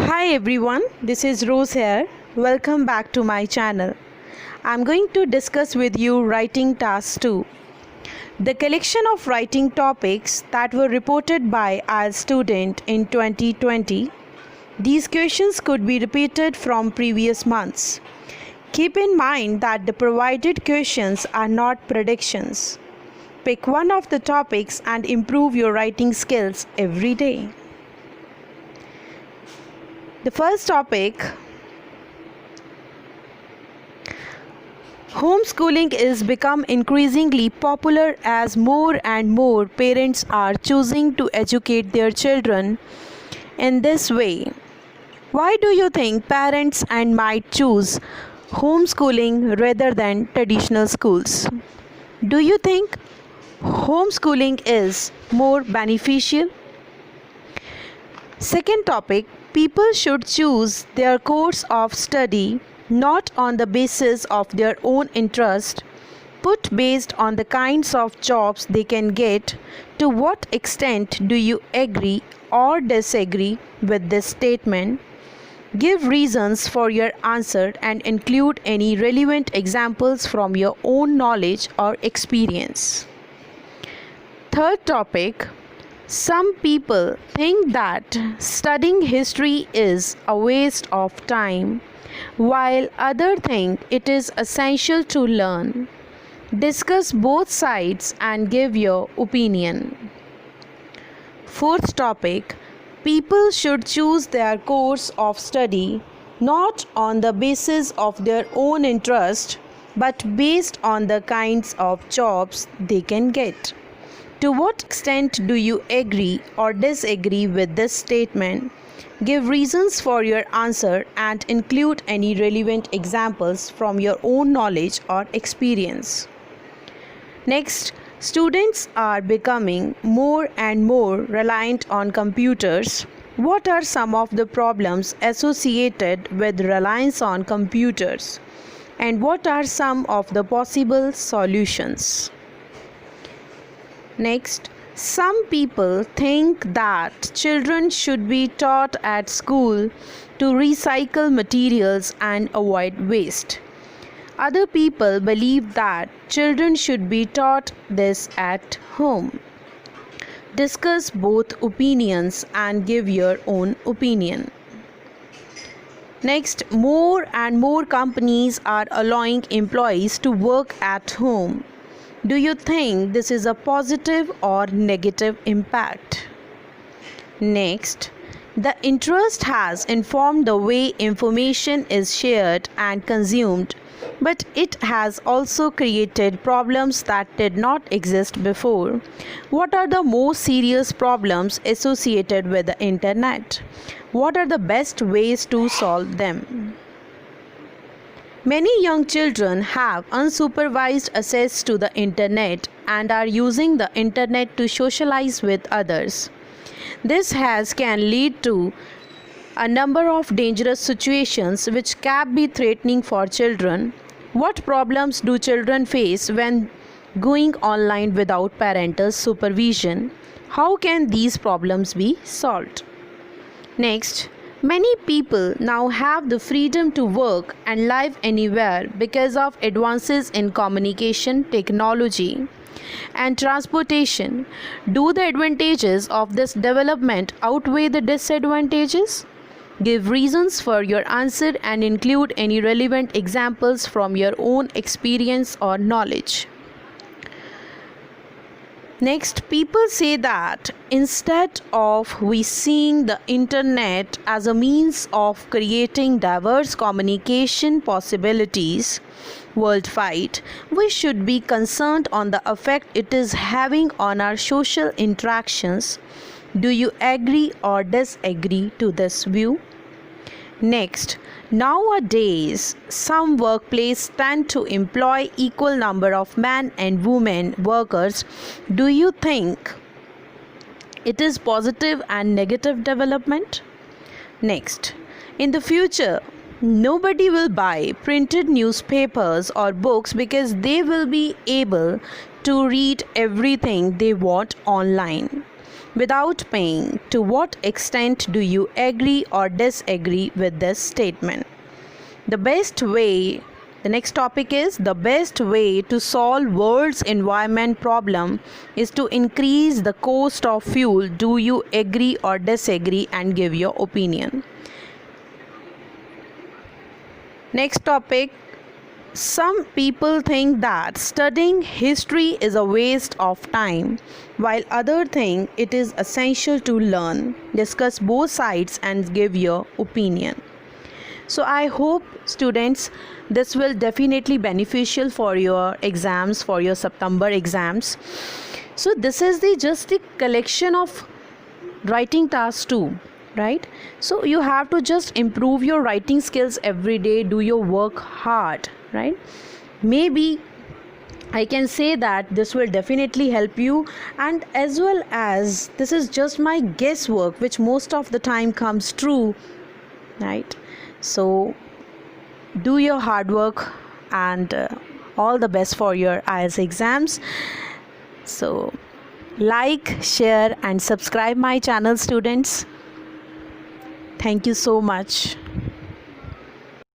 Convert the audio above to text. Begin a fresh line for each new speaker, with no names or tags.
Hi everyone, this is Rose here. Welcome back to my channel. I'm going to discuss with you writing task 2. The collection of writing topics that were reported by our student in 2020. These questions could be repeated from previous months. Keep in mind that the provided questions are not predictions. Pick one of the topics and improve your writing skills every day. The first topic, homeschooling is become increasingly popular as more and more parents are choosing to educate their children in this way. Why do you think parents and might choose homeschooling rather than traditional schools? Do you think homeschooling is more beneficial? Second topic, people should choose their course of study not on the basis of their own interest, but based on the kinds of jobs they can get. To what extent do you agree or disagree with this statement? Give reasons for your answer and include any relevant examples from your own knowledge or experience. Third topic, some people think that studying history is a waste of time, while others think it is essential to learn. Discuss both sides and give your opinion. Fourth topic, people should choose their course of study not on the basis of their own interest, but based on the kinds of jobs they can get. To what extent do you agree or disagree with this statement? Give reasons for your answer and include any relevant examples from your own knowledge or experience. Next, students are becoming more and more reliant on computers. What are some of the problems associated with reliance on computers? And what are some of the possible solutions? Next, some people think that children should be taught at school to recycle materials and avoid waste. Other people believe that children should be taught this at home. Discuss both opinions and give your own opinion. Next, more and more companies are allowing employees to work at home. Do you think this is a positive or negative impact? Next, the interest has informed the way information is shared and consumed, but it has also created problems that did not exist before. What are the most serious problems associated with the internet? What are the best ways to solve them? Many young children have unsupervised access to the internet and are using the internet to socialize with others. This can lead to a number of dangerous situations which can be threatening for children. What problems do children face when going online without parental supervision? How can these problems be solved? Next, many people now have the freedom to work and live anywhere because of advances in communication technology and transportation. Do the advantages of this development outweigh the disadvantages? Give reasons for your answer and include any relevant examples from your own experience or knowledge. Next, people say that instead of we seeing the internet as a means of creating diverse communication possibilities worldwide, we should be concerned on the effect it is having on our social interactions. Do you agree or disagree to this view? Next, nowadays, some workplaces tend to employ equal number of men and women workers. Do you think it is positive and negative development? Next, in the future, nobody will buy printed newspapers or books because they will be able to read everything they want online. without paying. To what extent do you agree or disagree with this statement? The next topic is the best way to solve world's environment problem is to increase the cost of fuel. Do you agree or disagree, and give your opinion? Next topic, some people think that studying history is a waste of time, while others think it is essential to learn. Discuss both sides and give your opinion. So I hope, students, this will definitely beneficial for your exams, for your September exams. So this is just the collection of writing tasks too, right? So you have to just improve your writing skills every day, do your work hard, right? Maybe I can say that this will definitely help you, and as well as this is just my guesswork, which most of the time comes true, right? So do your hard work, and all the best for your IELTS exams. So like, share and subscribe my channel, students. Thank you so much.